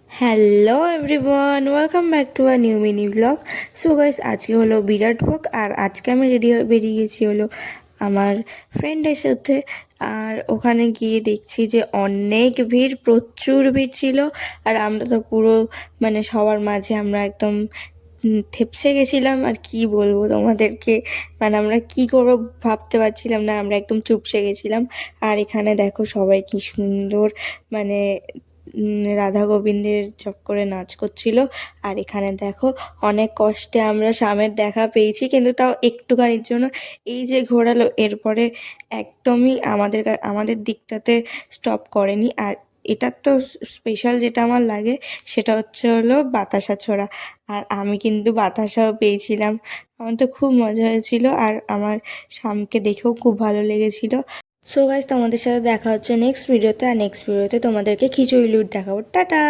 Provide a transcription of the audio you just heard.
Hello everyone, welcome back to a new mini blog. So guys, আজকে হলো বিরাট ভোগ আর আজকে আমি রেডি হয়ে বেরিয়ে গেছি হলো আমার ফ্রেন্ডের সাথে। আর ওখানে গিয়ে দেখছি যে অনেক ভিড়, প্রচুর ভিড় ছিল। আর আমরা তো পুরো মানে সবার মাঝে আমরা একদম থেপসে গেছিলাম। আর কি বলবো তোমাদেরকে, মানে আমরা কি করবো ভাবতে পারছিলাম না, আমরা একদম চুপসে গেছিলাম। আর এখানে দেখো সবাই কি সুন্দর মানে রাধা গোবিন্দের চক্করে নাচ করছিল। আর এখানে দেখো অনেক কষ্টে আমরা স্বামীর দেখা পেয়েছি, কিন্তু তাও একটুখানির জন্য। এই যে ঘোরালো, এরপরে একদমই আমাদের দিকটাতে স্টপ করেনি। আর এটার তো স্পেশাল যেটা আমার লাগে সেটা হচ্ছে হলো বাতাসা ছোড়া। আর আমি কিন্তু বাতাসাও পেয়েছিলাম। আমার তো খুব মজা হয়েছিল, আর আমার স্বামীকে দেখেও খুব ভালো লেগেছিল। সো গাইস, তোমাদের সাথে দেখা হচ্ছে নেক্সট ভিডিওতে। আর নেক্সট ভিডিওতে তোমাদেরকে খিচুড়ি লুট দেখাবো। টাটা।